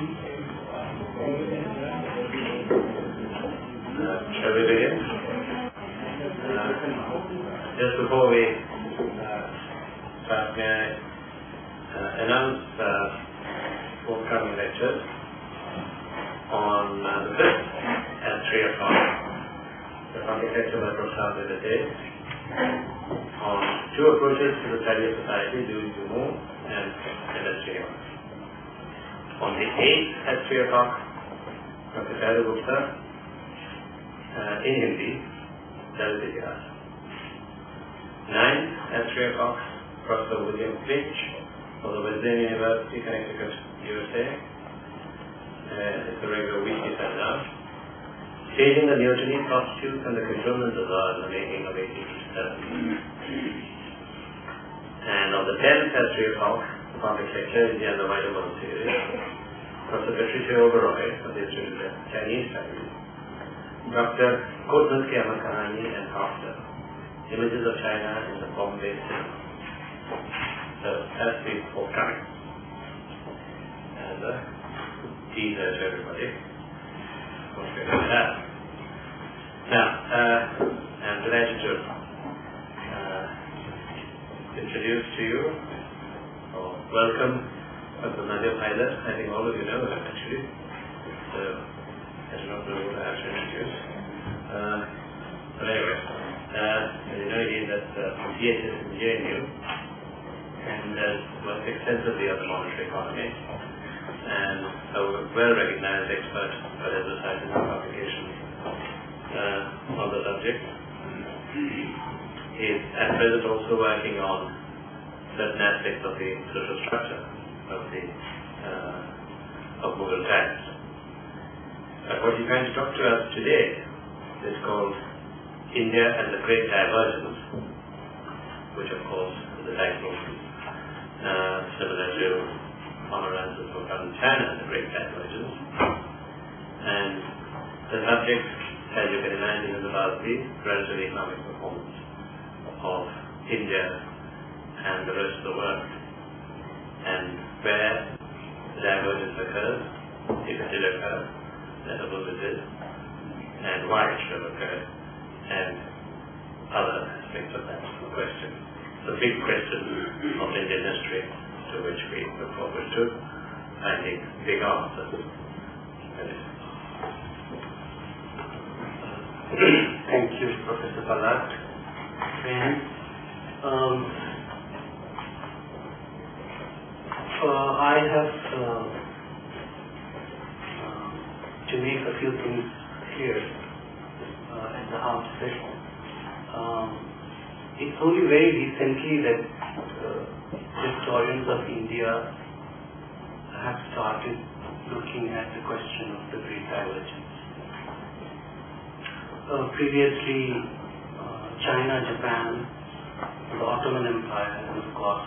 Shall we begin? Just before we start, may I announce forthcoming lectures on the 5th at 3 o'clock. The public lecture by Professor Haider on two approaches to the study of society, doing to move and illustrating. On the 8th at 3 o'clock, Dr. Haider in Hindi, Divergence. 9th at 3 o'clock, Professor William Fitch of the Wesleyan University, Connecticut, USA. It's a regular weekly seminar. Staging the Neogenese Constitutes and the Cantonment of Law in the Making of 1857. And on the 10th at 3 o'clock, the public lecture is the Underwriter series. Professor Patricia Oberoi of the Institute of Chinese Studies. Dr. Kodmus K. Amakahani and Hafter, Images of China in the Form-Based Cinema. So that's the forthcoming. And teaser to everybody. Now, I'm delighted to introduce to you, or welcome, Dr. Najaf Haider. I think all of you know him actually. So, I do not know what I have to introduce. But anyway, as you know, he is at PhD in JNU and has worked extensively on the monetary economy and a well-recognized expert for exercises and publications on the subject. He is at present also working on certain aspects of the social structure of Mughal times. But what he's going to talk to us today is called India and the Great Divergence, which of course is a title similar to Honorance's book on China and the Great Divergence. And the subject, as you can imagine, is about the relative economic performance of India and the rest of the world, and where the divergence occurs, if it did occur, that suppose it is, and why it should have occurred, and other aspects of that question. The big question of Indian history to which we look forward to finding big answers. Thank you, Professor Palat. And I have to make a few things clear at the outset. It's only very recently that historians of India have started looking at the question of the Great Divergence. Previously, China, Japan, the Ottoman Empire, and of course,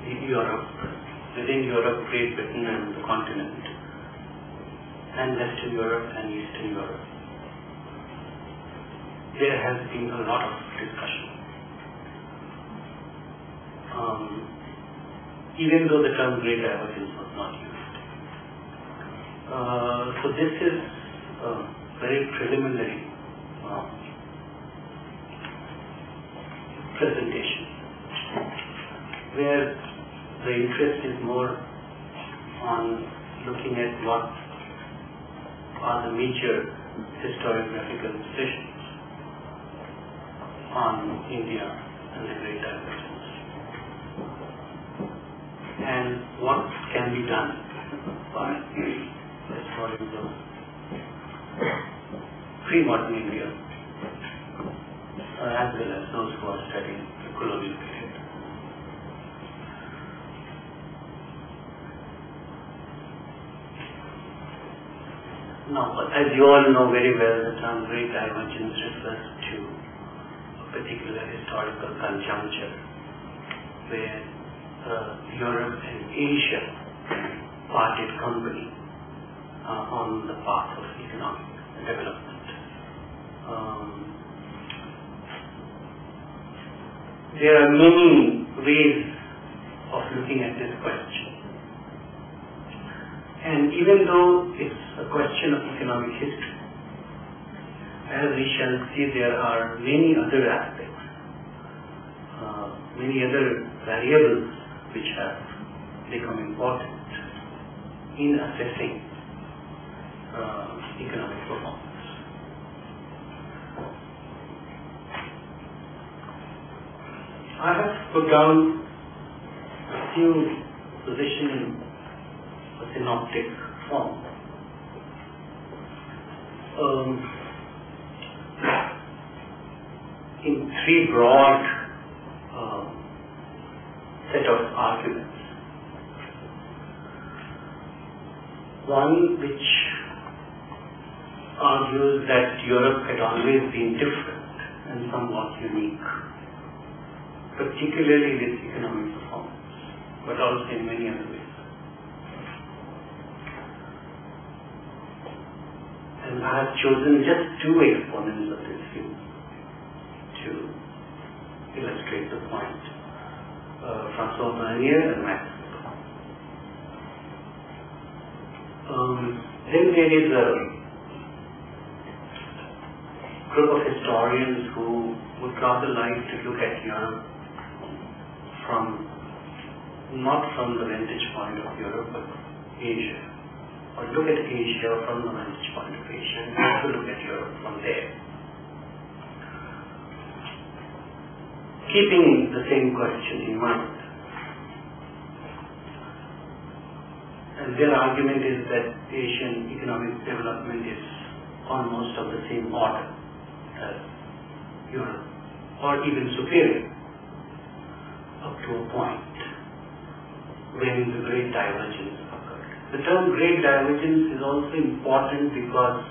Europe, within Europe, Great Britain and the continent, and Western Europe and Eastern Europe, there has been a lot of discussion. Even though the term Great Divergence was not used. So this is a very preliminary presentation, where the interest is more on looking at what are the major historiographical positions on India and the Great Divergence, and what can be done by historians of pre-modern India, as well as those who are studying the colonial period. Now, as you all know very well, the term Great Divergence refers to a particular historical conjuncture where Europe and Asia parted company on the path of economic development. There are many ways of looking at this question, And even though it's a question of economic history, as we shall see, there are many other aspects, many other variables which have become important in assessing economic performance. I have put down a few positions in a synoptic form. In three broad set of arguments. One which argues that Europe had always been different and somewhat unique, particularly with economic performance, but also in many other ways. And I have chosen just two exponents of this view to illustrate the point, François Bernier and Max. Then there is a group of historians who would rather like to look at Europe not from the vantage point of Europe, but Asia, or look at Asia from the vantage point of Asia, and also look at Europe from there. Keeping the same question in mind. And their argument is that Asian economic development is almost of the same order as Europe, or even superior, up to a point when the Great Divergence occurred. The term Great Divergence is also important because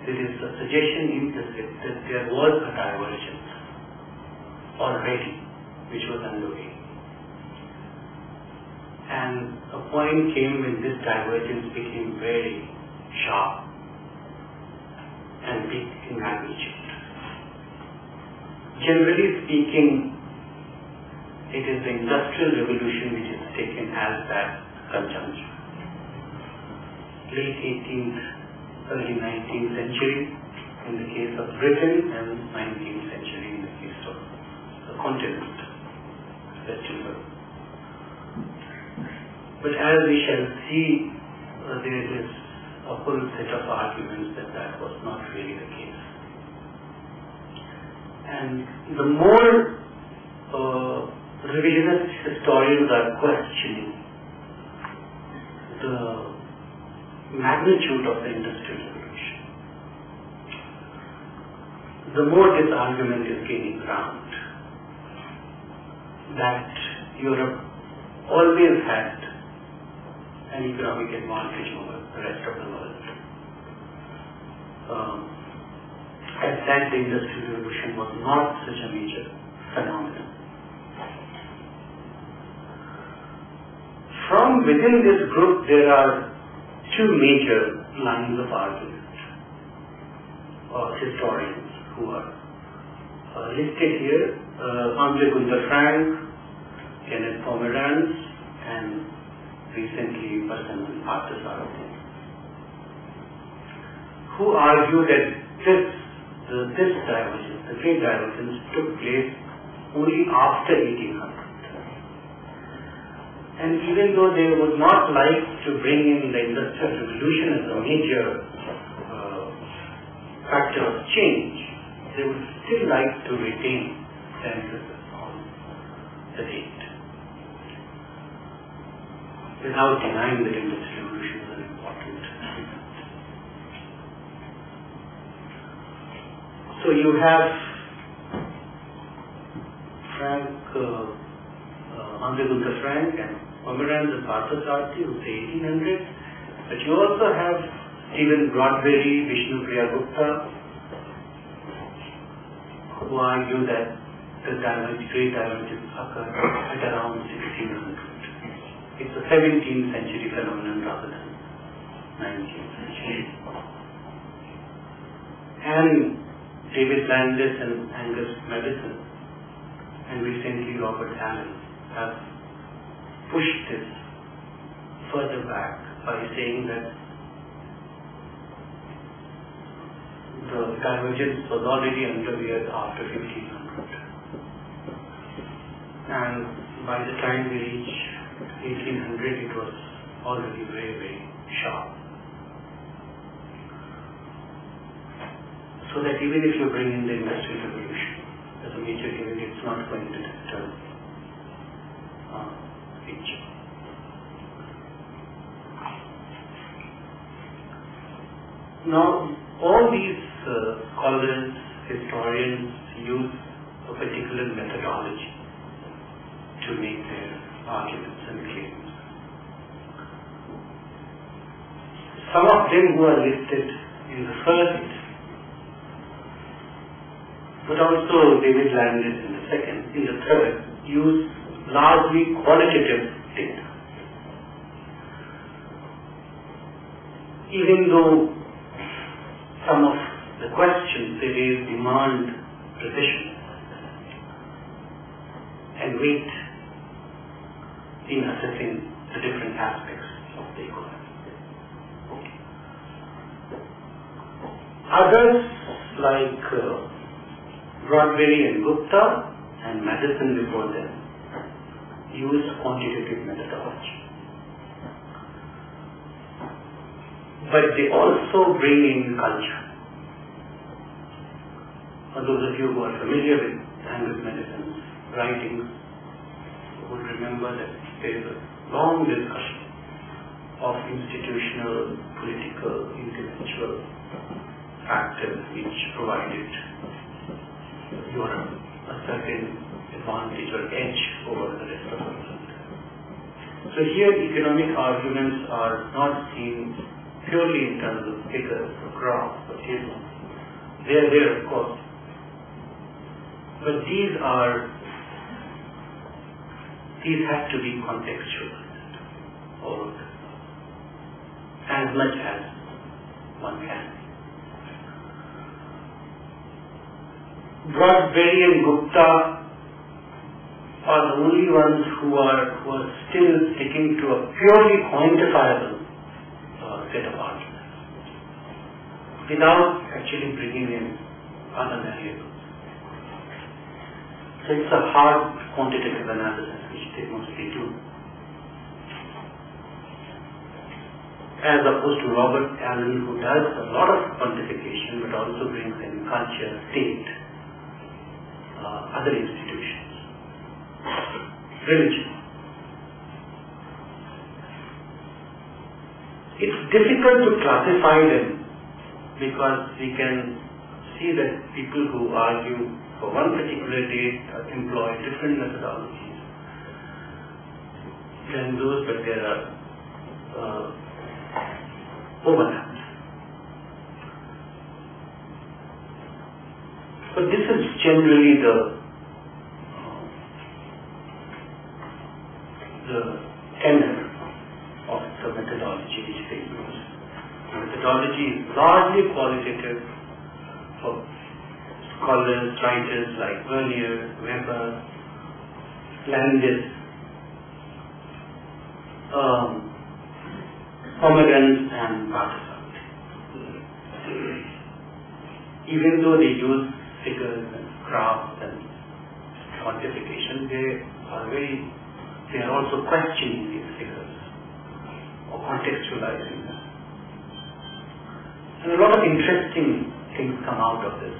there is a suggestion implicit that there was a divergence already which was underway. And a point came when this divergence became very sharp and big in magnitude. Generally speaking, it is the Industrial Revolution which is taken as that conjuncture. Late 18th, early 19th century in the case of Britain, and 19th century in the case of the continent, Western Europe. But as we shall see, there is a whole set of arguments that that was not really the case. And the more revisionist historians are questioning the magnitude of the Industrial Revolution, the more this argument is gaining ground that Europe always had an economic advantage over the rest of the world. As that the Industrial Revolution was not such a major phenomenon. From within this group, there are two major lines of argument, or historians who are listed here, André Gunther Frank, Kenneth Pomeranz, and recently Persimmon Parthasarathy, who argue that this divergence, the Great Divergence, took place only after 1800. And even though they would not like to bring in the Industrial Revolution as a major factor of change, they would still like to retain the emphasis on the date, without denying that Industrial Revolution is an important event. So you have André Gunther Frank and Pomeranz and Parthasarathy who say 1800, but you also have Stephen Broadberry, Vishnu Priya Gupta, who argue that the Great Divergence occurred at around 1600. It's a 17th century phenomenon rather than 19th century. And David Landis and Angus Maddison, and recently Robert Allen, have pushed this further back by saying that the divergence was already underway after 1500. And by the time we reach 1800, it was already very, very sharp. So that even if you bring in the Industrial Revolution as a major event, it's not going to disturb picture. Now, all these scholars, historians use a particular methodology to make their arguments and claims. Some of them who are listed in the first, but also David Landis in the second, in the third, use largely qualitative data. Even though some of the questions they raise demand precision and weight in assessing the different aspects of the economy. Others like Broadberry and Gupta and Madison before them use quantitative methodology. But they also bring in culture. For those of you who are familiar with Angus Madison's writings, would remember that there is a long discussion of institutional, political, intellectual factors which provided Europe a certain advantage or edge over the rest of the world. So here economic arguments are not seen purely in terms of figures or graphs or tables. They are there, of course. But these have to be contextualized, or as much as one can. Broadberry and Gupta are the only ones who are still sticking to a purely quantifiable set of arguments, without actually bringing in other variables. So it's a hard quantitative analysis which they mostly do. As opposed to Robert Allen, who does a lot of quantification but also brings in culture, state, other institutions, religion. It's difficult to classify them because we can see that people who argue for one particular date employ different methodologies than those, but there are overlaps. But this is generally the tenor of the methodology which they use. The methodology is largely qualitative for scholars, writers like Vernier, Weber, Landis, Pomerantz and Bartesat. Even though they use figures and graphs and quantification, they are also questioning these figures or contextualizing them. And a lot of interesting things come out of this.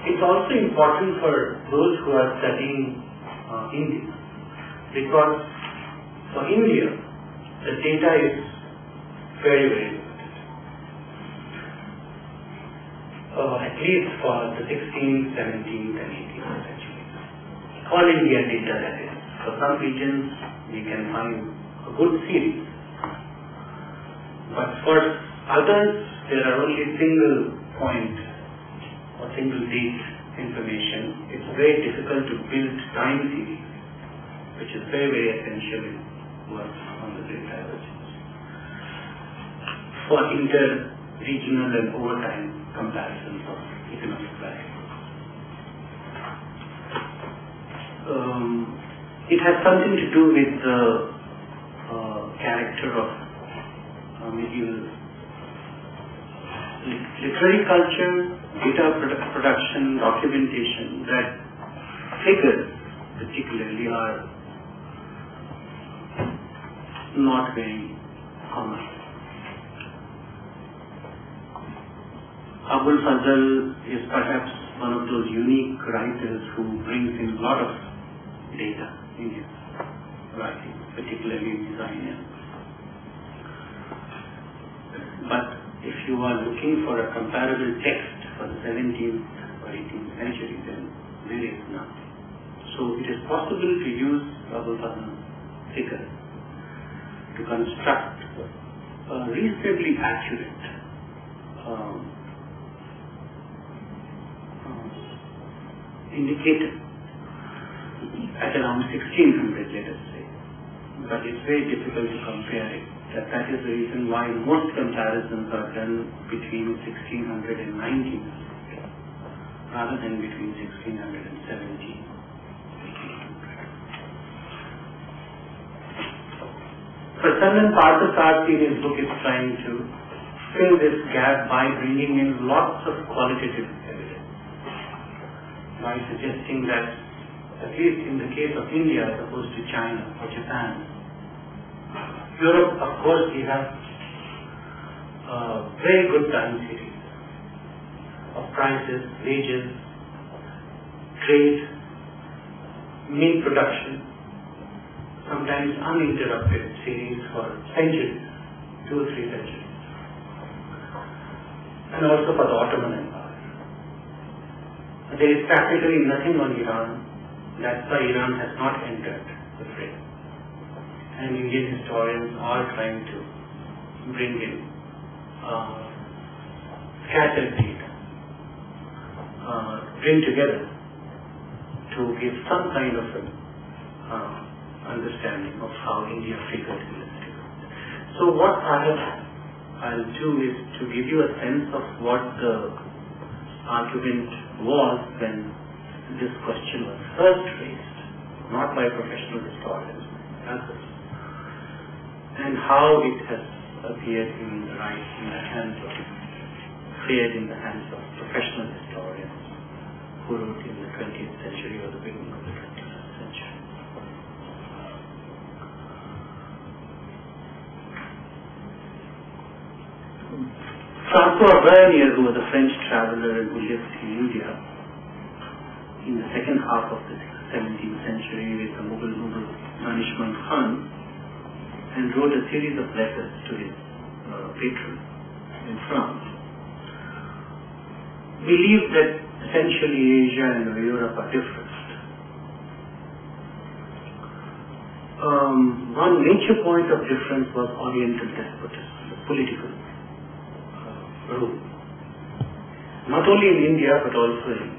It's also important for those who are studying India, because for India, the data is very, very limited. At least for the 16th, 17th and 18th centuries. All India data, that is. For some regions, we can find a good series. But for others, there are only single point or single date information. It's very difficult to build time series, which is very, very essential in work on the Great Divergence. For inter-regional and overtime comparisons of economic variables. It has something to do with the character of medieval literary culture, data production, documentation, that figures particularly are not very common. Abul Fazl is perhaps one of those unique writers who brings in a lot of data in his writing, particularly in design. But if you are looking for a comparable text for the 17th or 18th century, then there is none. So it is possible to use Abul Fazl's figures to construct a reasonably accurate indicator at around 1600, let us say. But it's very difficult to compare it. That is the reason why most comparisons are done between 1600 and 1900 rather than between 1600 and 1700. Prasannan Parthasarathy in his book is trying to fill this gap by bringing in lots of qualitative evidence, by suggesting that, at least in the case of India as opposed to China or Japan, Europe, of course, we have a very good time series of prices, wages, trade, meat production, sometimes uninterrupted series for centuries, 2 or 3 centuries, and also for the Ottoman Empire. There is practically nothing on Iran. That's why Iran has not entered the fray. And Indian historians are trying to bring in scattered data, bring together to give some kind of an understanding of how India figured in this development. So what I'll do is to give you a sense of what the argument was when this question was first raised, not by professional historians, others, and how it has appeared in the hands of professional historians who wrote in the 20th century or the beginning of the 21st century. François Vernier, who was a French traveler and who lived in India in the second half of the 17th century with the Mughal Manishment Khan, and wrote a series of letters to his patron in France, believed that essentially Asia and Europe are different. One major point of difference was Oriental despotism, the political rule. Not only in India, but also in.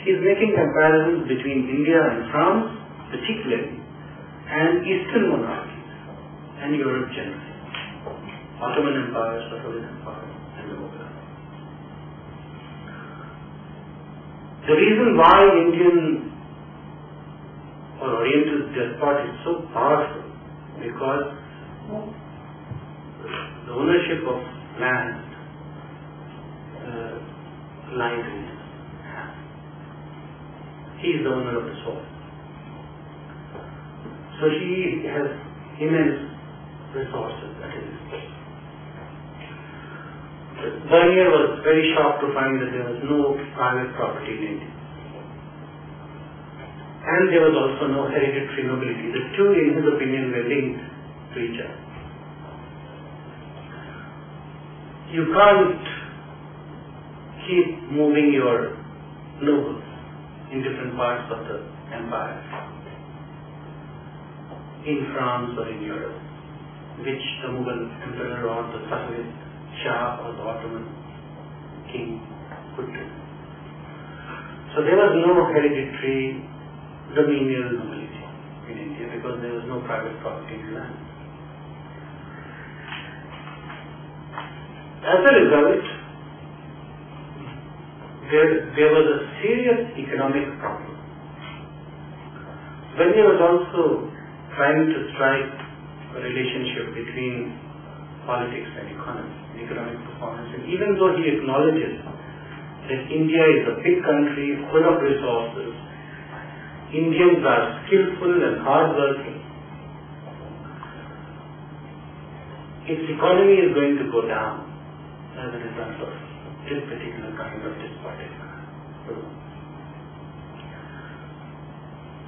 He is making comparisons between India and France, particularly, and Eastern monarchies, and Europe generally. Ottoman Empire, Safavid Empire, and the Mughal. The reason why Indian or Oriental despot is so powerful, because the ownership of land lies in his hand. He is the owner of the soil. So he has immense resources at his disposal. Vernier was very shocked to find that there was no private property in India. And there was also no hereditary nobility. The two, in his opinion, were linked to each other. You can't keep moving your nobles in different parts of the empire, in France or in Europe, which the Mughal emperor or the Safavid Shah or the Ottoman king could do. So there was no hereditary dominial nobility in India because there was no private property in land. As a result, there was a serious economic problem. Vernier was also trying to strike a relationship between politics and economy, economic performance. And even though he acknowledges that India is a big country full of resources, Indians are skillful and hardworking, its economy is going to go down as a result of this particular kind of despotic rule.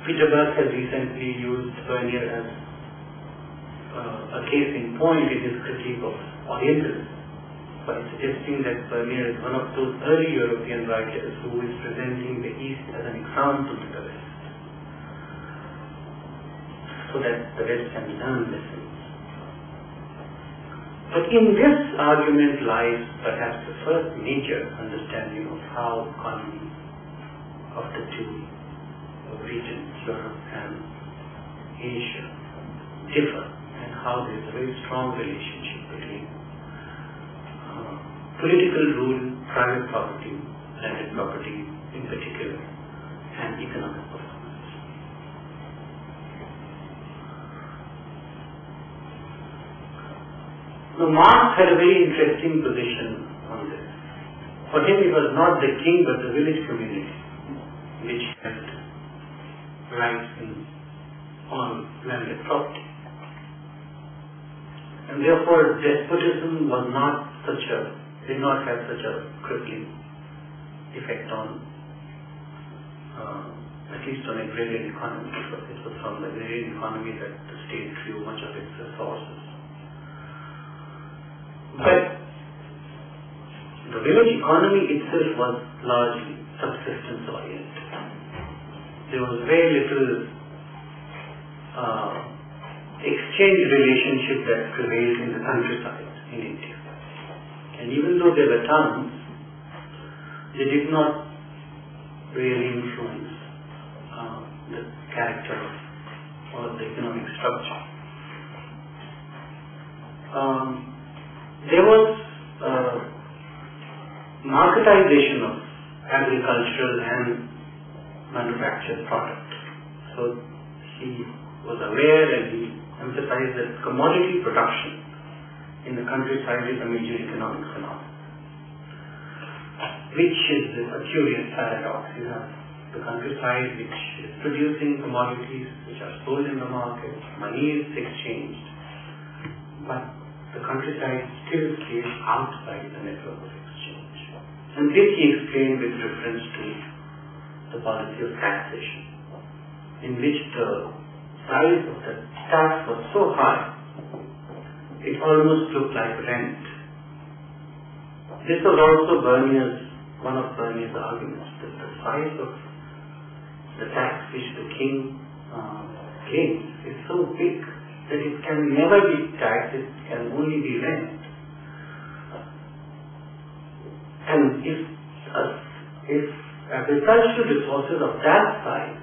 Peter Burke has recently used Bernier as a case in point in his critique of Orientalism by suggesting that Bernier is one of those early European writers who is presenting the East as an example to the West, so that the West can learn lessons. But in this argument lies perhaps the first major understanding of how economies of the two regions, Europe and Asia, differ, and how there is a very strong relationship between political rule, private property, landed property in particular, and economic performance. Now, Marx had a very interesting position on this. For him, it was not the king but the village community which had rights on landed property. And therefore, despotism was did not have such a crippling effect on, at least on agrarian economy. It was from the agrarian economy that the state drew much of its resources. But the village economy itself was largely subsistence oriented. There was very little exchange relationship that prevailed in the countryside in India. And even though there were towns, they did not really influence the character or the economic structure. There was marketization of agricultural and manufactured product. So he was aware and he emphasized that commodity production in the countryside is a major economic phenomenon, which is a curious paradox. You have the countryside which is producing commodities which are sold in the market, money is exchanged, but the countryside still stays outside the network of exchange. And this he explained with reference to the policy of taxation, in which the size of the tax was so high, it almost looked like rent. This was also one of Bernier's arguments, that the size of the tax which the king claims is so big that it can never be taxed, it can only be rent. And if agricultural resources of that size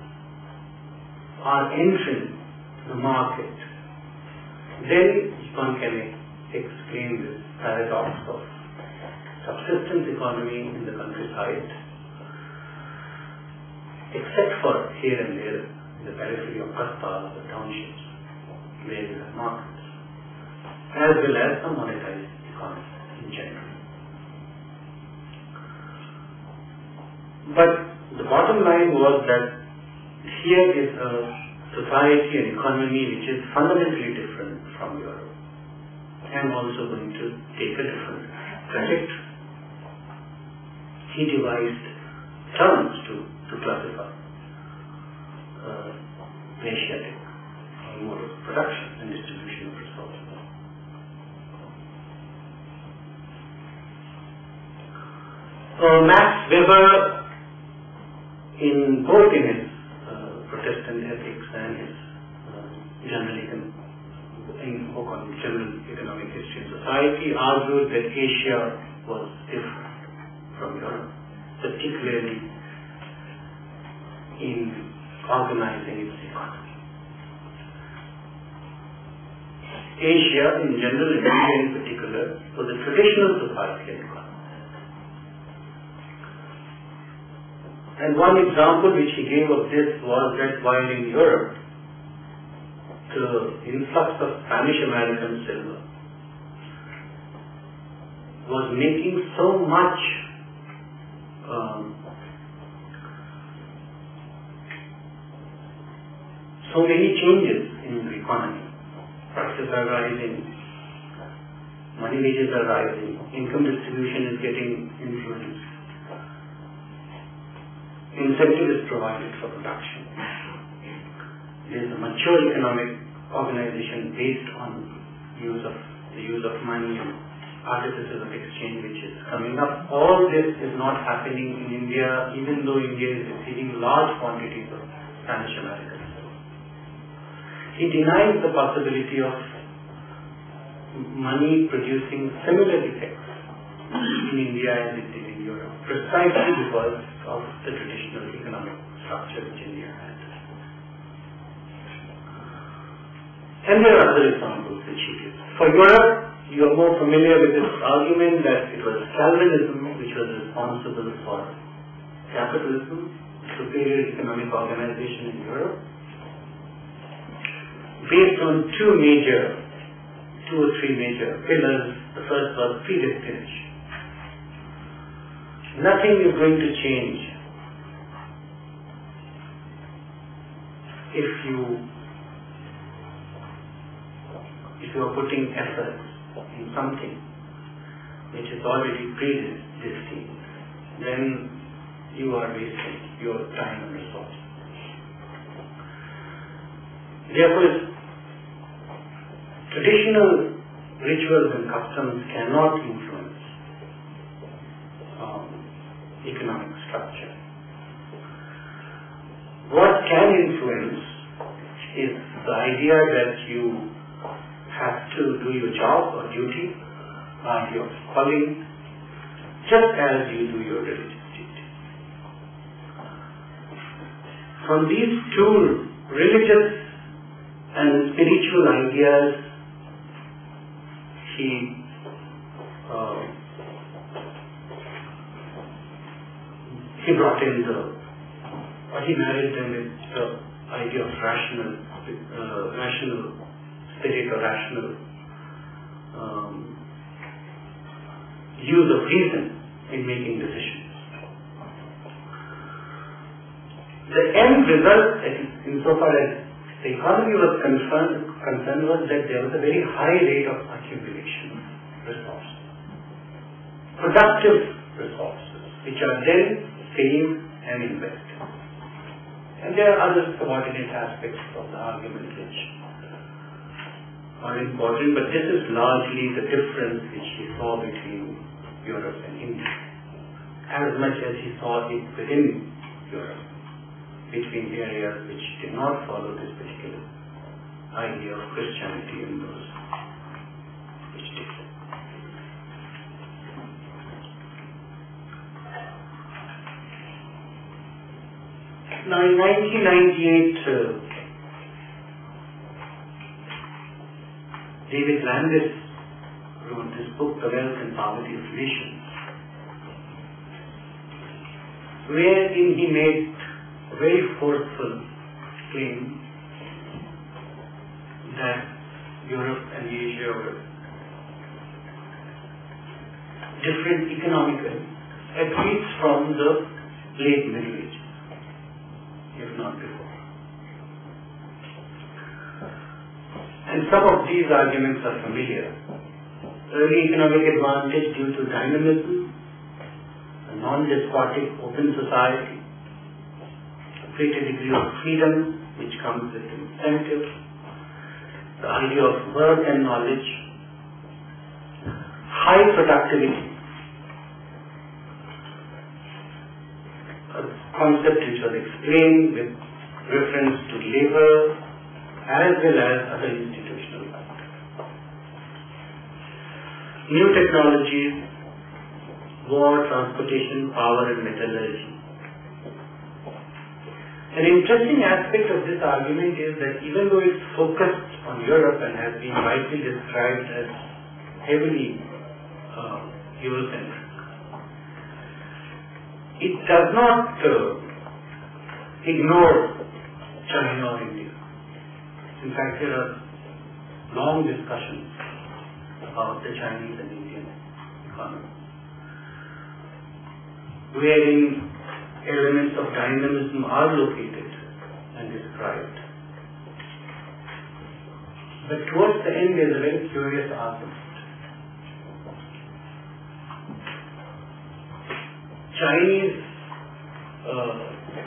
are entering the market, then one can explain this paradox of subsistence economy in the countryside, except for here and there in the periphery of kasbas, the townships, where you have markets, as well as the monetized economy in general. But the bottom line was that here is a society and economy which is fundamentally different from Europe, and also going to take a different trajectory. He devised terms to classify Asiatic mode of production and distribution of resources. Max Weber, both in his Protestant ethics and his book on general economic history and society, argued that Asia was different from Europe, particularly in organizing its economy. Asia in general, and India in particular, was a traditional society and economy. And one example which he gave of this was that while in Europe, the influx of Spanish-American silver was making so much so many changes in the economy. Prices are rising, money wages are rising, income distribution is getting influenced, incentive is provided for production. There is a mature economic organization based on the use of money and artifices of exchange which is coming up. All this is not happening in India, even though India is receiving large quantities of Spanish Americans. He denies the possibility of money producing similar effects in India as it did in Europe, precisely because of the traditional economic structure which India had. And there are other examples which he gives. For Europe, you are more familiar with this argument that it was Calvinism which was responsible for capitalism, superior economic organization in Europe, based on two or three major pillars. The first was predestination. Nothing is going to change if you are putting effort in something which is already predestined. Then you are wasting your time and resources. Therefore, traditional rituals and customs cannot influence economic structure. What can influence is the idea that you have to do your job or duty or your calling just as you do your religious duty. From these two religious and spiritual ideas, he brought in he married them with the idea of rational spirit or rational use of reason in making decisions. The end result, insofar as the economy was concerned, was that there was a very high rate of accumulation of resources, productive resources, which are then saved and invested. And there are other subordinate aspects of the argument which are important, but this is largely the difference which he saw between Europe and India, as much as he saw it within Europe, between areas which did not follow this particular idea of Christianity and those which did. Now in 1998, David Landis wrote this book, The Wealth and Poverty of Nations, wherein he made a very forceful claim that Europe and Asia were different economically, at least from the late Middle Ages, if not before. And some of these arguments are familiar. Early economic advantage due to dynamism, a non-despotic open society, a greater degree of freedom which comes with incentive, the idea of work and knowledge, high productivity, a concept which was explained with reference to labor as well as other institutional factors. New technologies, war, transportation, power and metallurgy. An interesting aspect of this argument is that even though it's focused on Europe and has been widely described as heavily Eurocentric, it does not ignore China or India. In fact, there are long discussions about the Chinese and Indian economy, wherein elements of dynamism are located and described. But towards the end, there is a very curious argument.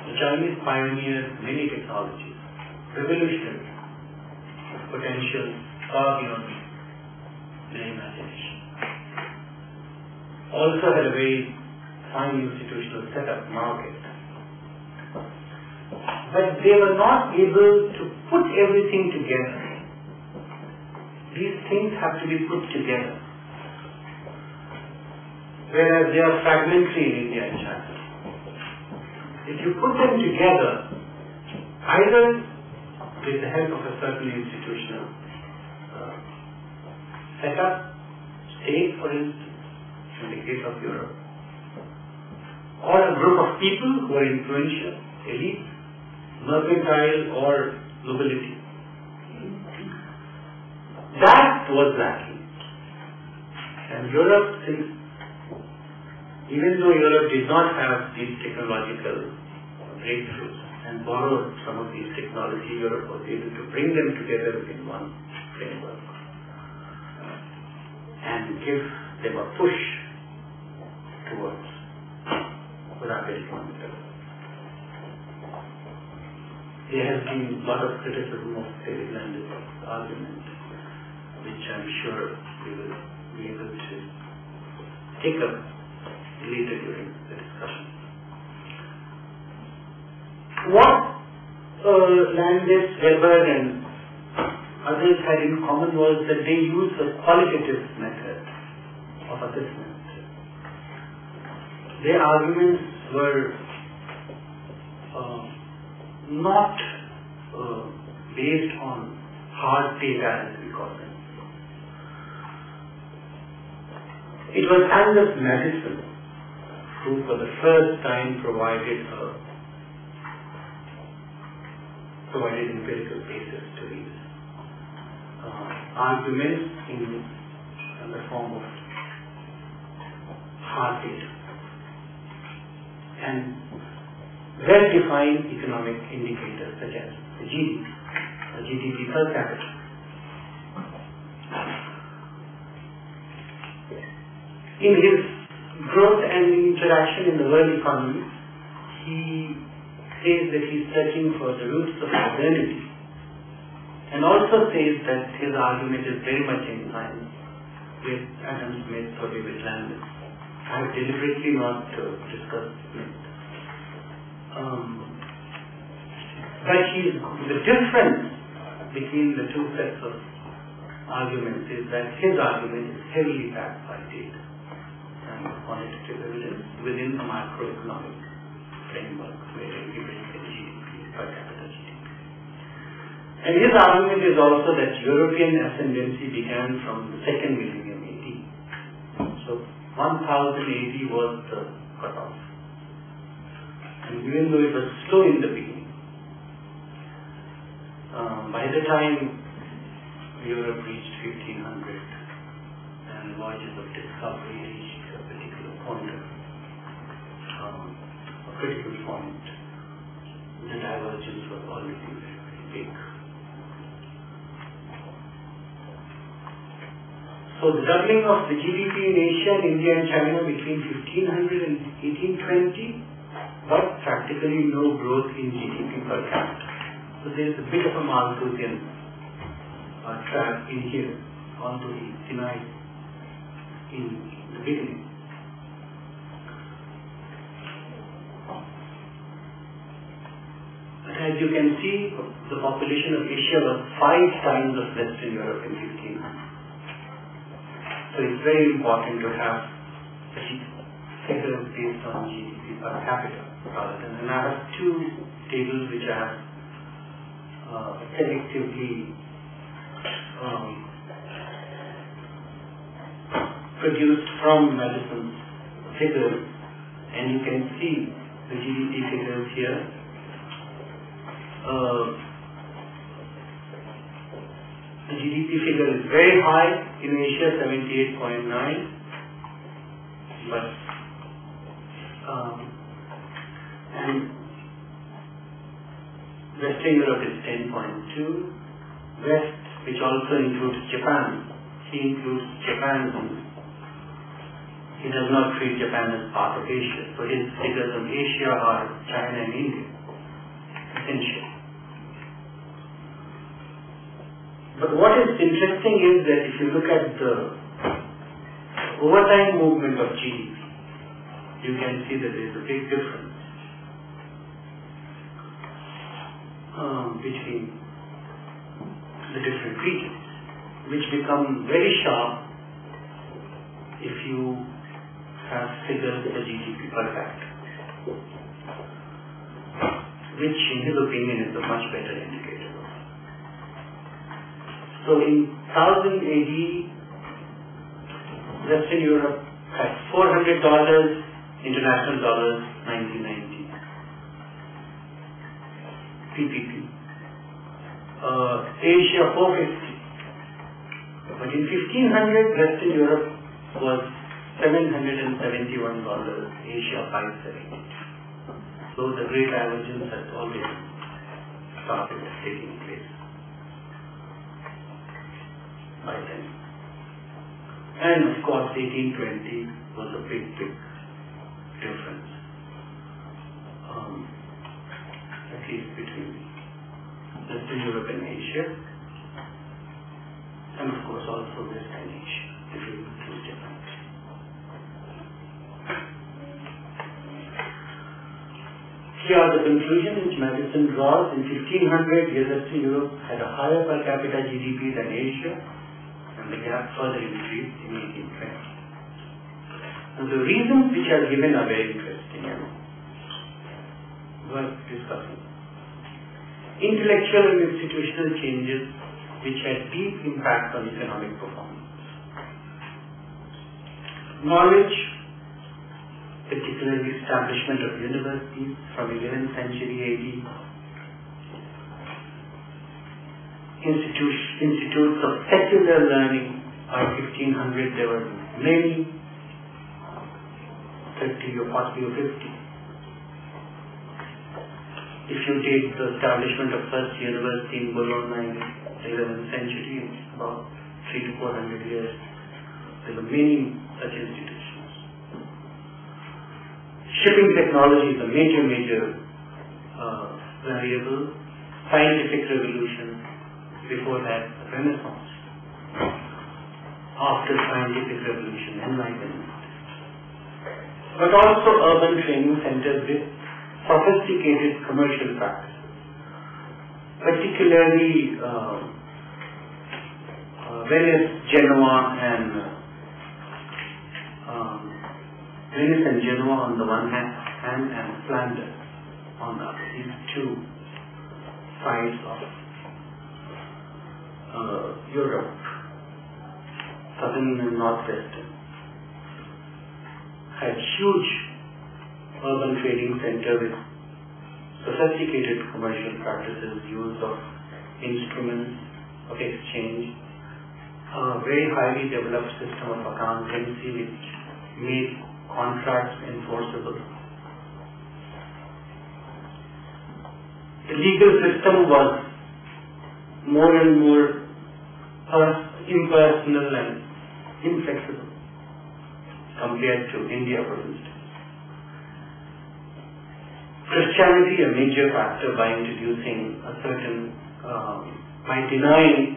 The Chinese pioneered many technologies, revolutionary, potential far beyond their imagination. Also had a very fine institutional setup, market. But they were not able to put everything together. These things have to be put together. Whereas they are fragmentary in India and China. If you put them together, either with the help of a certain institutional setup, state for instance, in the case of Europe, or a group of people who are influential, elite, mercantile or nobility. That was lacking. And Europe, even though Europe did not have these technological breakthroughs and borrowed some of these technology, Europe was able to bring them together within one framework and give them a push towards rapid economic development. There has been a lot of criticism of David Landis' argument, which I'm sure we will be able to take up later during the discussion. What Landis, Weber and others had in common was that they used a qualitative method of assessment. Their arguments were not based on hard data, as we call them. It was Anders Madison who for the first time provided empirical basis to these arguments in the form of hard data and well-defined economic indicators such as the GDP per capita. In his growth and interaction in the world economy, he says that he is searching for the roots of modernity, and also says that his argument is very much in line with Adam Smith or David Landis. I have deliberately not discussed Smith. But the difference between the two sets of arguments is that his argument is heavily backed by data and quantitative evidence within a macroeconomic framework where he brings in GDP, per capita GDP. And his argument is also that European ascendancy began from the second millennium AD. So 1000 AD was the cutoff. And even though it was slow in the beginning, by the time Europe reached 1500 and voyages of discovery reached a particular point, a critical point, the divergence was already very, very big. So the doubling of the GDP in Asia, India and China between 1500 and 1820, but practically no growth in GDP per capita. So there is a bit of a Malthusian trap in here, although he denied in the beginning. But as you can see, the population of Asia was 5 times of Western Europe in 1500. So it's very important to have figures based on GDP per capita rather than. And I have 2 tables which I have selectively produced from Madison's figures, and you can see the GDP figures here. The GDP figure is very high in Asia, 78.9, but and Western Europe is 10.2. West, which also includes Japan, he includes Japan. He does not treat Japan as part of Asia. So his figures on Asia are China and India, essentially. But what is interesting is that if you look at the overtime movement of GDP, you can see that there is a big difference between the different regions, which become very sharp if you have figures for GDP per capita, which in his opinion is a much better indicator. So in 1000 AD, Western Europe had $400, international dollars 1990. PPP. Asia 450. But in 1500, Western Europe was $771, Asia 570. So the great divergence has already started taking place by then. And of course 1820 was a big difference, at least between Western Europe and Asia, and of course also Western Asia, if you include Japan. Here are the conclusions which Madison draws. In 1500, Western Europe had a higher per capita GDP than Asia, and the gap further increased in 1820. And the reasons which are given are very interesting and worth discussing. Intellectual and institutional changes which had deep impact on economic performance. Knowledge, particularly establishment of universities from 11th century AD. Institutes of secular learning. By 1500 there were many, 30 or 40 or 50. If you take the establishment of first university in Bologna in the 11th century, about 300 to 400 years, there were many such institutions. Shipping technology is a major variable. Scientific revolution, before that Renaissance. After scientific revolution, enlightenment. But also urban training centers with sophisticated commercial practices. Particularly Venice, Genoa on the one hand and Flanders on the other. These two sides of Europe, southern and northwestern, had huge urban trading center with sophisticated commercial practices, use of instruments of exchange, a very highly developed system of accountancy which made contracts enforceable. The legal system was more and more impersonal and inflexible compared to India, for instance. Christianity, a major factor by introducing a certain, by denying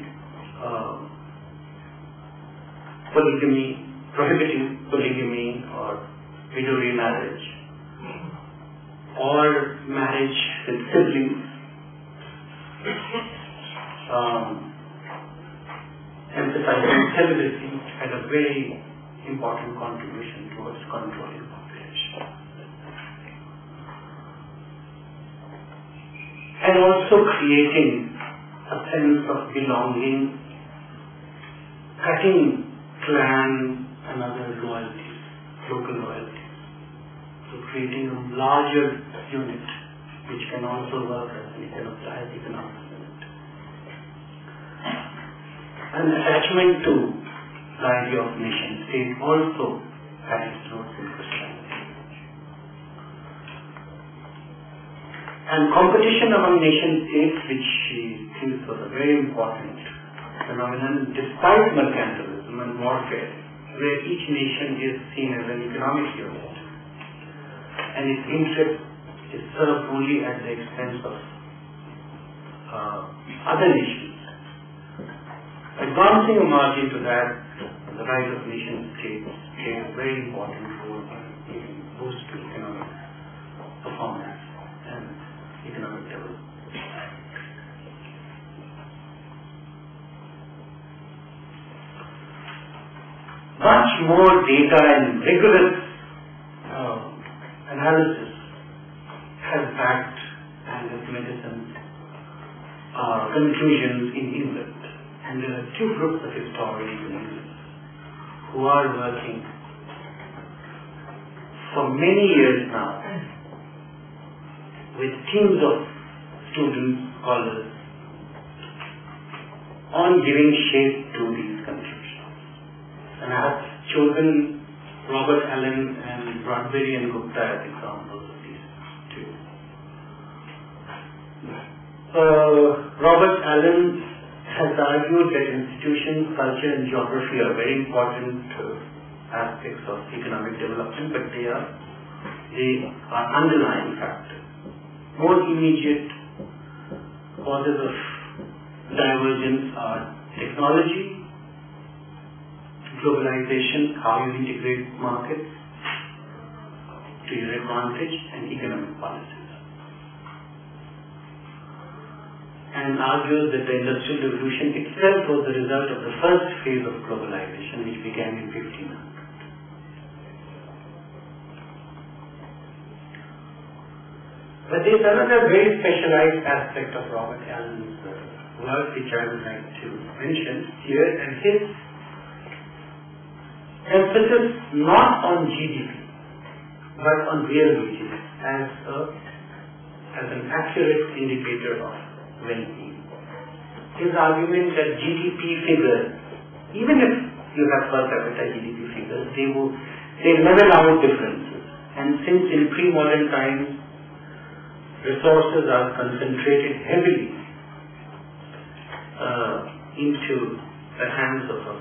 polygamy, prohibiting polygamy or widow remarriage, or marriage with siblings, emphasizing celibacy, had a very important contribution towards controlling population. And also creating a sense of belonging, cutting clan and other loyalties, local loyalties. So creating a larger unit which can also work as an economic unit. an attachment to the idea of nation state also had its roots in Christianity. And competition among nation states, which she thinks was a very important phenomenon, despite mercantilism and warfare, where each nation is seen as an economic unit, and its interest is served only at the expense of other nations. Advancing a margin to that, the rise of nation states played a very important role in giving boost to economic performance and economic development. Much more data and rigorous analysis has backed Angus Madison's conclusions in England. And there are two groups of historians in England who are working for many years now with teams of students, scholars, on giving shape to these conclusions. And I have chosen Robert Allen and Bradbury and Gupta as examples of these two. Robert Allen has argued that institutions, culture and geography are very important aspects of economic development, but they are underlying factors. More immediate causes of divergence are technology, globalization, how you integrate markets to your advantage, and economic policies. And argues that the Industrial Revolution itself was the result of the first phase of globalization, which began in 1500. But there is another very specialized aspect of Robert Allen's work which I would like to mention here, and his emphasis not on GDP but on real wages as an accurate indicator of well-being. His argument that GDP figures, even if you have per capita GDP figures, they level out differences. And since in pre-modern times resources are concentrated heavily into the hands of a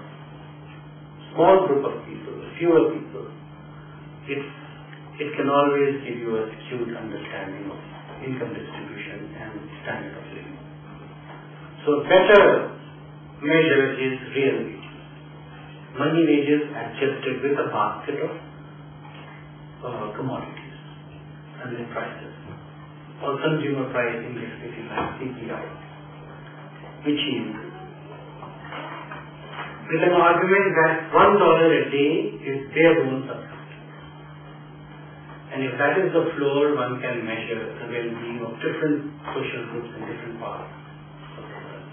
small group of people, fewer people, it can always give you a skewed understanding of income distribution and standard of living. So better measure is real wages. Money wages adjusted with a basket of commodities and their prices, or consumer price index, if you like, CPI, which is with an argument that $1 a day is bare bones subsistence. And if that is the floor, one can measure the well-being of different social groups in different parts of the world.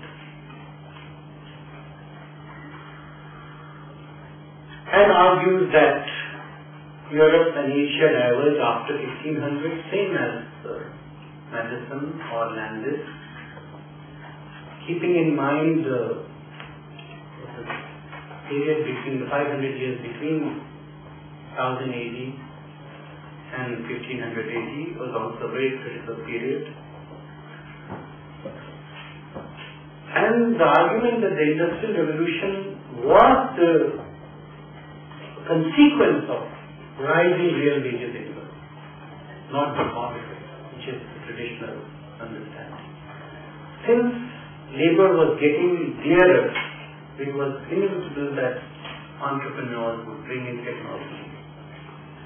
And argues that Europe and Asia diverged after 1500, same as Madison or Landis, keeping in mind the period between the 500 years between 1000 AD and 1500 AD was also a very critical period. And the argument that the Industrial Revolution was the consequence of rising real wages in Europe, not the cause of it, which is the traditional understanding. Since labor was getting dearer, it was inevitable that entrepreneurs would bring in technology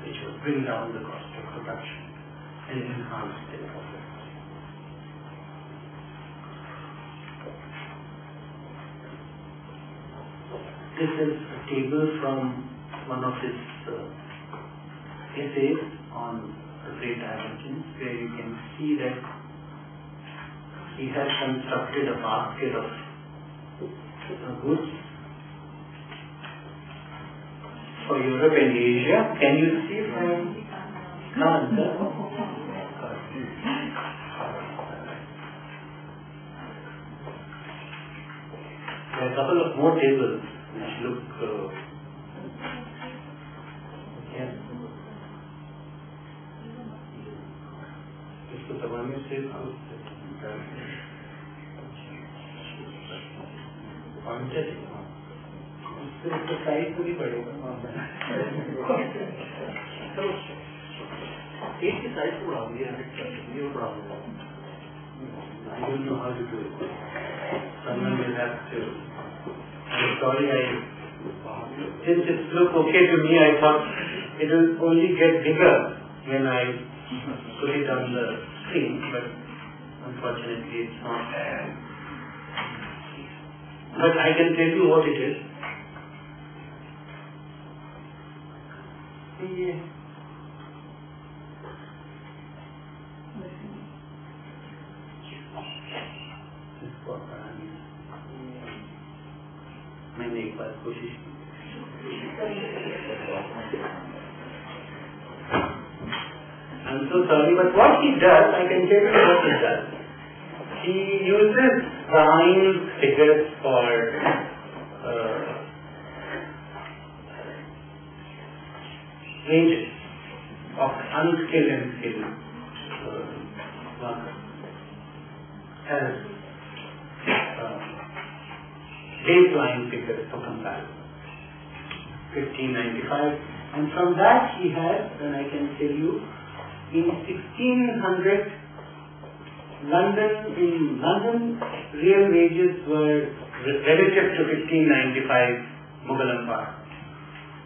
which would bring down the cost of production and enhance their profits. This is a table from one of his essays on the Great Divergence, where you can see that he has constructed a basket of goods for Europe and Asia. Can you see from that couple of more tables which look इसको दबाने से इसको size तो नहीं पड़ेगा एक की size को बढ़ा दिया ये बढ़ा दिया I don't know how to do it. Someone will have to. I'm sorry, since it looked okay to me, I thought it will only get bigger when I put it on the screen, but unfortunately it's not. But I can tell you what it is. Yeah. मैंने एक बार कोशिश की I'm so sorry, but what he does, I can tell you what he does. He uses prime figures for ranges of unskilled and skilled workers as baseline figures for comparison. 1595, and from that he has, and I can tell you, in 1600, in London, real wages were relative to 1595 Mughal Empire,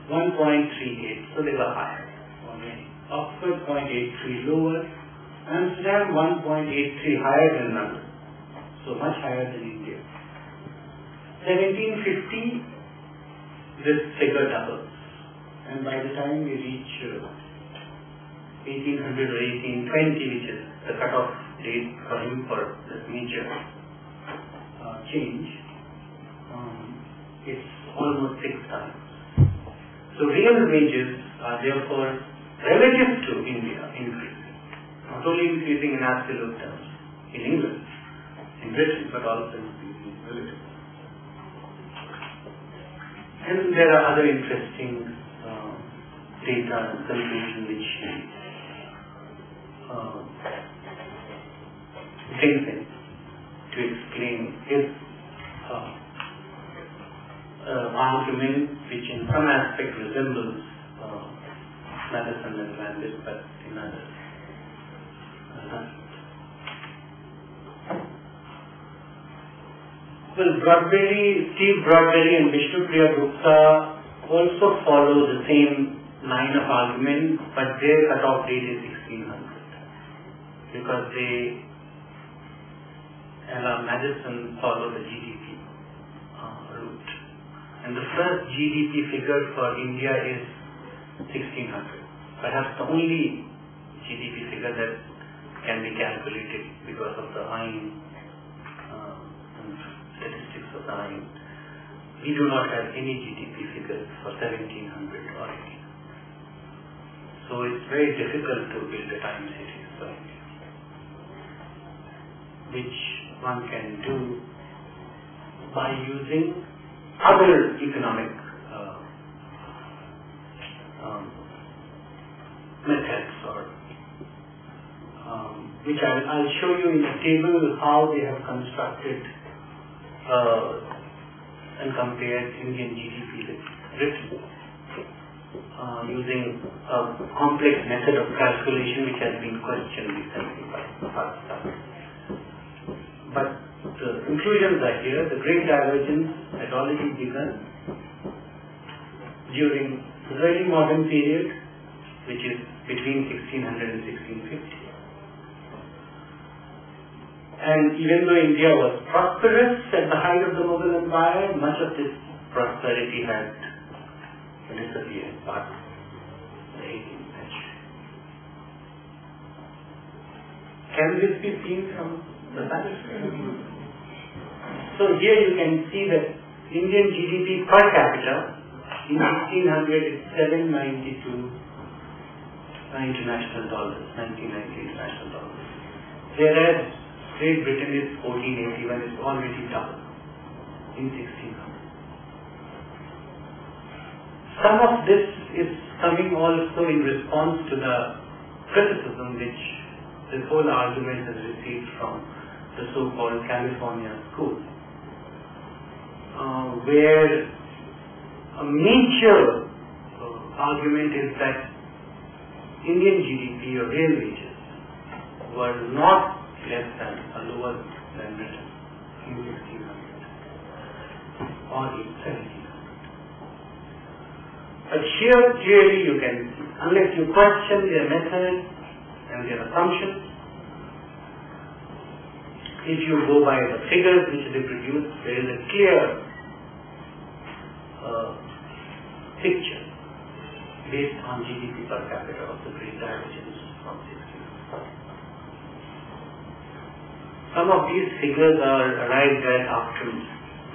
1.38, so they were higher. Okay. Oxford 0.83 lower, Amsterdam 1.83 higher than London, so much higher than India. 1750, this figure doubles, and by the time we reach 1800 or 1820, which is the cutoff date for him for this major change, it's almost 6 times. So real wages are therefore relative to India increasing, not only increasing in absolute terms in England, in Britain, but also increasing relative. And there are other interesting data and conclusions which brings in to explain his argument, which in some aspect resembles Madison and Landis, but in others. Well, Steve Broadberry and Vishnupriya Gupta also follow the same line of argument, but their cutoff date is 1600 because they allow Madison follow the GDP route. And the first GDP figure for India is 1600, perhaps the only GDP figure that can be calculated because of the Ain statistics of the Ain. We do not have any GDP figures for 1700 or 1800. So it's very difficult to build a time series for India, which one can do by using other economic methods, or which I'll show you in a table how they have constructed and compared Indian GDP with Britain using a complex method of calculation which has been questioned recently by Pakistan. But the conclusions are here. The Great Divergence had already begun during the early modern period, which is between 1600 and 1650. And even though India was prosperous at the height of the Mughal Empire, much of this prosperity had disappeared past the 18th century. Can this be seen from the back? So here you can see that Indian GDP per capita in 1600 is 792 international dollars, 1990 international dollars. Whereas Great Britain is 1481, is already double in 1600. Some of this is coming also in response to the criticism which this whole argument has received from the so-called California school, where a major argument is that Indian GDP or real wages were not less than or lower than Britain in 1600 or in 1700. But here clearly you can see, unless you question their method and their assumptions, if you go by the figures which they produce, there is a clear picture based on GDP per capita of the great divergence from 1600. Some of these figures are arrived at after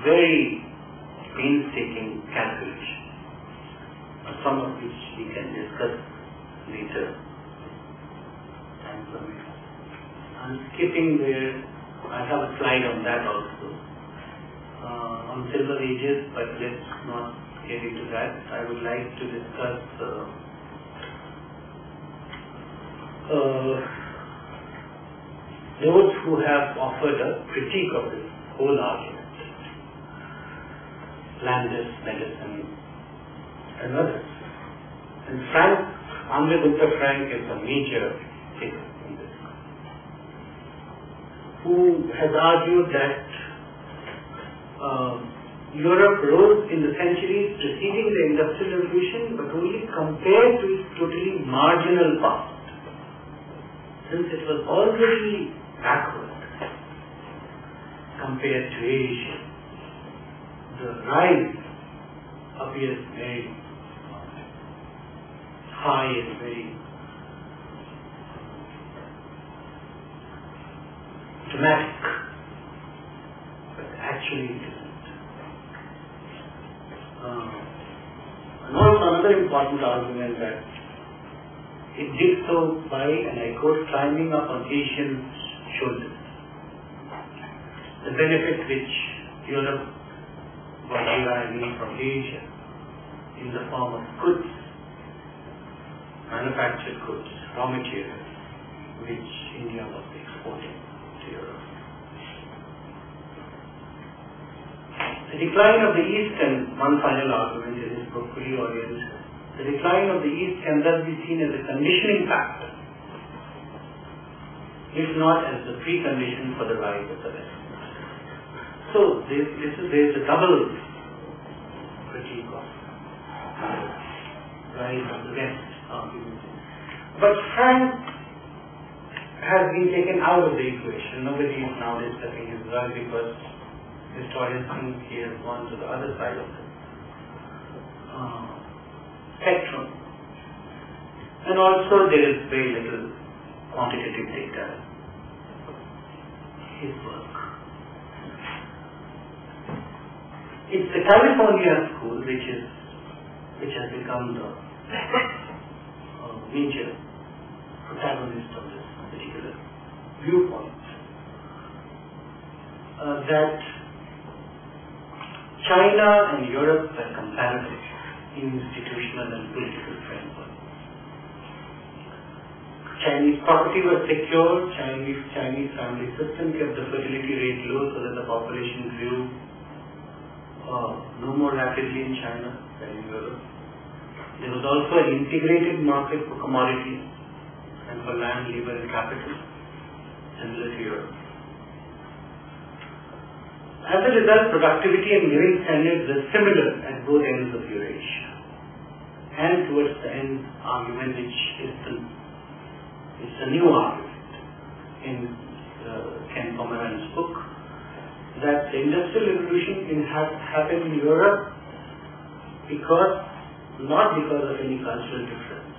very painstaking calculation, some of which we can discuss later. I'm skipping there. I have a slide on that also, on silver ages, but let's not get into that. I would like to discuss those who have offered a critique of this whole argument. Landis, Medicine, and others. And Andre Gupta Frank is a major figure in this, who has argued that Europe rose in the centuries preceding the Industrial Revolution, but only compared to its totally marginal past, since it was already backward compared to Asia. The rise appears very high and very dramatic, but actually it isn't. And also another important argument that it did so by, and I quote, climbing up on Asian shoulders. The benefit which Europe was deriving from Asia in the form of goods, manufactured goods, raw materials, which India was exporting to Europe. The decline of the East, and one final argument in his book, Fully Oriental, the decline of the East can thus be seen as a conditioning factor, if not as the precondition for the rise of the West. So there is a double critique of rise of the West argument. But Frank has been taken out of the equation. Nobody is now discussing his work because historians think he has gone to the other side of the spectrum. And also there is very little quantitative data in his work. It's the California school which has become the major protagonist of this particular viewpoint. That China and Europe were comparative in institutional and political framework. Chinese property was secure, Chinese family system kept the fertility rate low so that the population grew no more rapidly in China than in Europe. There was also an integrated market for commodities and for land, labor and capital, similar to Europe. As a result, productivity and living standards were similar at both ends of Eurasia. And towards the end argument, which is the new argument in Ken Pomerantz's book, that the Industrial Revolution happened in Europe not because of any cultural difference,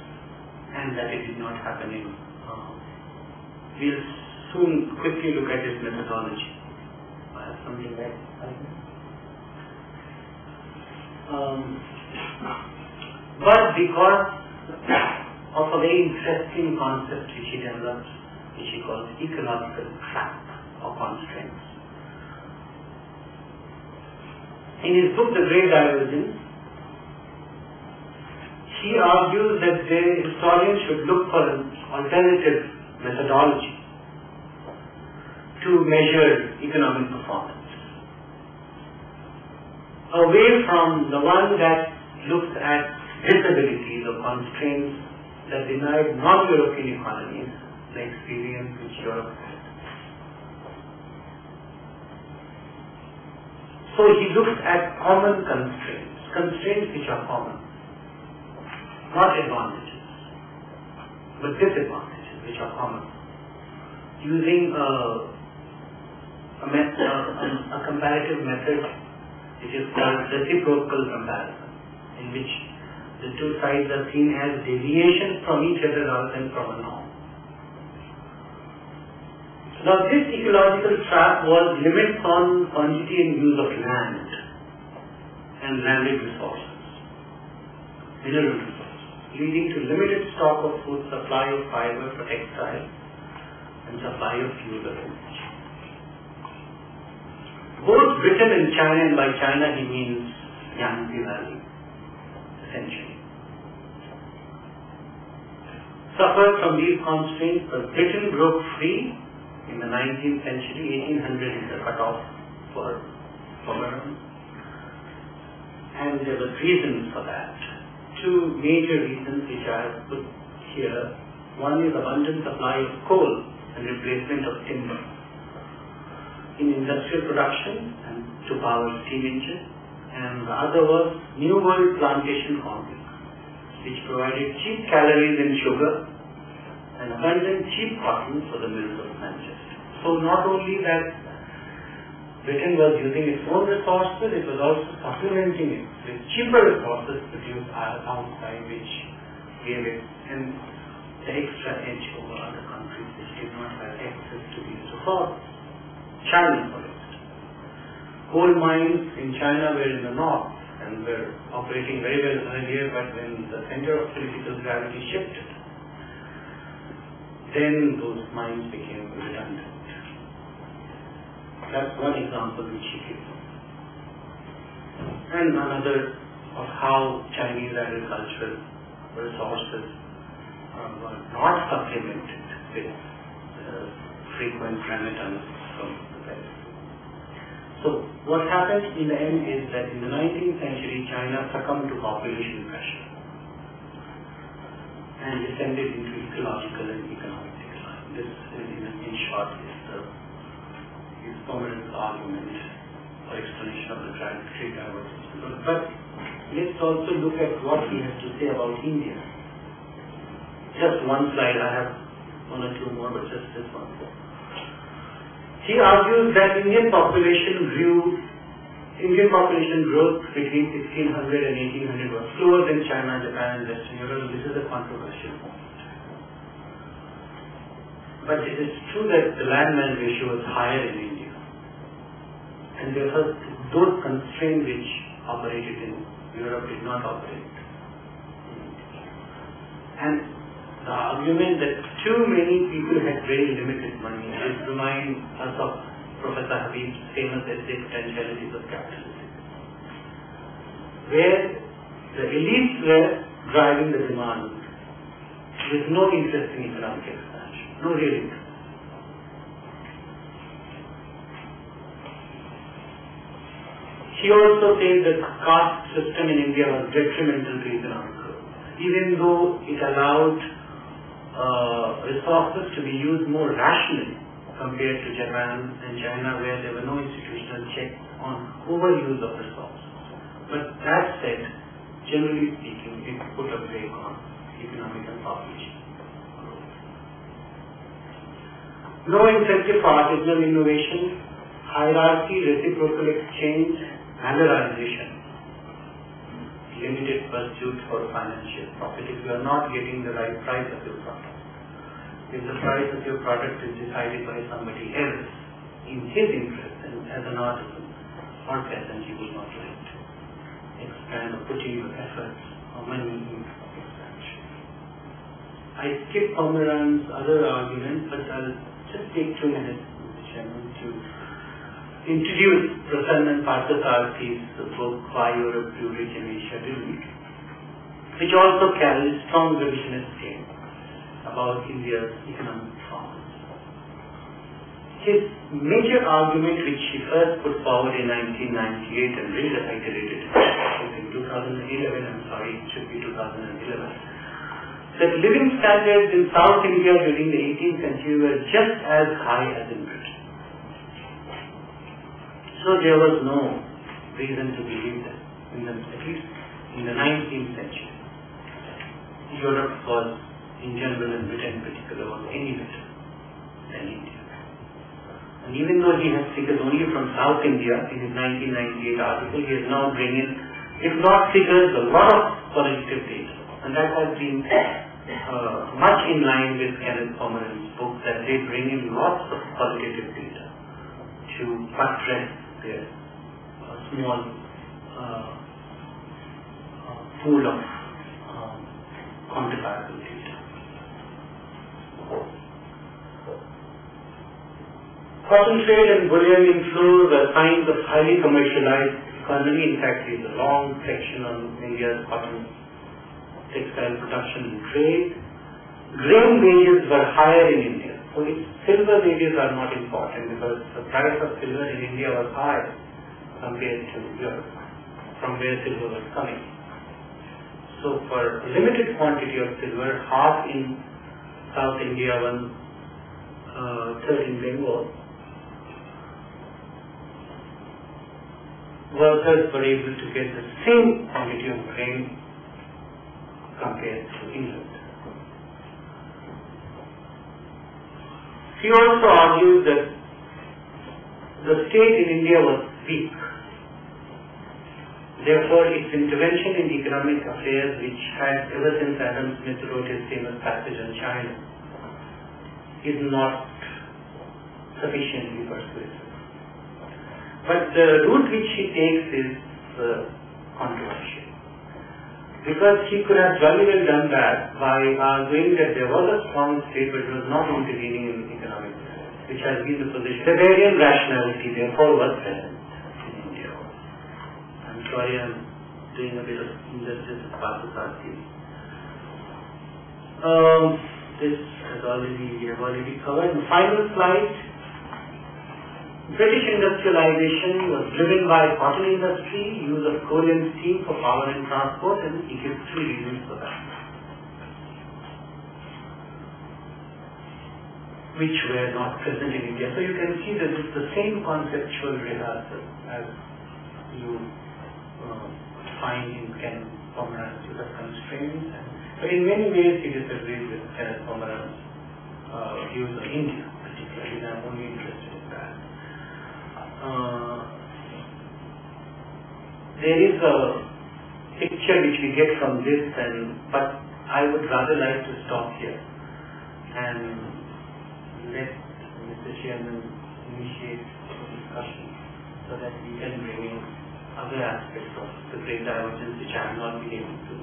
and that it did not happen in. We'll soon quickly look at his methodology. Something like but because of a very interesting concept which he developed, which he calls ecological trap or constraints. In his book, The Great Divergence, he argues that historians should look for an alternative methodology to measure economic performance, away from the one that looks at disabilities or constraints that denied non-European economies the experience which Europe had. So he looks at common constraints which are common, not advantages, but disadvantages which are common, using a comparative method which is called reciprocal comparison, in which the two sides are seen as deviations from each other rather than from a norm. Now this ecological trap was limits on quantity and use of land and landed resources, mineral resources, leading to limited stock of food, supply of fiber for textiles, and supply of fuel or energy. Both Britain and China, and by China he means Yangtze Valley, essentially, suffered from these constraints, but Britain broke free in the 19th century. 1800 is the cutoff for Pomeroy, and there were reasons for that. Two major reasons which I have put here. One is abundant supply of coal and replacement of timber in industrial production and to power steam engine, and the other was New World plantation farming, which provided cheap calories in sugar and abundant cheap cotton for the mills of Manchester. So not only that Britain was using its own resources, it was also supplementing it with cheaper resources produced outside, which gave it and the extra edge over other countries which did not have access to these resources. China, for instance. Coal mines in China were in the north and were operating very well earlier, but when the center of political gravity shifted, then those mines became redundant. That's one example which he gives. And another of how Chinese agricultural resources were not supplemented with frequent remittance from the West. So what happened in the end is that in the 19th century China succumbed to population pressure and descended into ecological and economic decline. This is in short is Pomeroy's argument or explanation of the trajectory divergence. But let's also look at what he has to say about India. Just one slide, I have one or two more, but just this one. He argues that Indian population growth between 1600 and 1800 was slower than China, Japan, and Western Europe. This is a controversial point. But it is true that the land-man ratio was higher in India. And therefore, those constraints which operated in Europe did not operate. And the argument that too many people had very limited money, this reminds us of Professor Habib's famous essay, Potentialities of Capitalism, where the elites were driving the demand with no interest in economic expansion, no real interest. He also says that the caste system in India was detrimental to economic growth, even though it allowed resources to be used more rationally compared to Japan and China, where there were no institutional checks on overuse of resources. But that said, generally speaking, it put a brake on economic and population growth. No incentive for artisanal innovation, hierarchy, reciprocal exchange, valorization, limited pursuit for financial profit. If you are not getting the right price of your product, if the price of your product is decided by somebody else in his interest, and as an artisan or peasant, you will not like to expand or put in your efforts or money in expansion. I skip Pomeroy's other arguments, but I'll just take 2 minutes, Mr. Chairman, to introduced Prasanna Parthasarathy's book, Why Europe Grew Rich and Asia Didn't, which also carries strong revisionist claims about India's economic performance. His major argument, which he first put forward in 1998 and reiterated in 2011, it should be 2011, that living standards in South India during the 18th century were just as high as in Britain. So there was no reason to believe that, at least in the 19th century, Europe was, in general, and Britain in particular, was any better than India. And even though he has figures only from South India in his 1998 article, he is now bringing, if not figures, a lot of qualitative data. And that has been much in line with Kenneth Pomeran's book, that they bring in lots of qualitative data to buttress their small pool of quantifiable data. Cotton trade and bullion inflows are signs of highly commercialized economy. In fact, there is a long section on India's cotton textile production and trade. Grain wages were higher in India. So silver wages are not important because the price of silver in India was high compared to Europe, from where silver was coming. So for a limited quantity of silver, half in South India, third in Bengal, workers were able to get the same quantity of grain compared to England. He also argues that the state in India was weak. Therefore, its intervention in economic affairs, which had ever since Adam Smith wrote his famous passage on China, is not sufficiently persuasive. But the route which he takes is controversial. Because he could have jolly well done that by arguing that there was a strong state but it was not intervening in economic affairs, which has been the position. Bavarian rationality, therefore, was present in India. I'm sorry, I'm doing a bit of injustice to Parthasarathy. This we have already covered. The final slide. British industrialization was driven by cotton industry, use of coal and steam for power and transport, and he gives three reasons for that, which were not present in India. So you can see that it's the same conceptual rehearsal as you find in Kenneth Pomeran's use of constraints. But in many ways he disagrees with Kenneth Pomeran's views on India, particularly, and I'm only interested in that. There is a picture which we get from this, but I would rather like to stop here and let Mr. Chairman initiate the discussion so that we can bring in other aspects of the great divergence which I have not been able to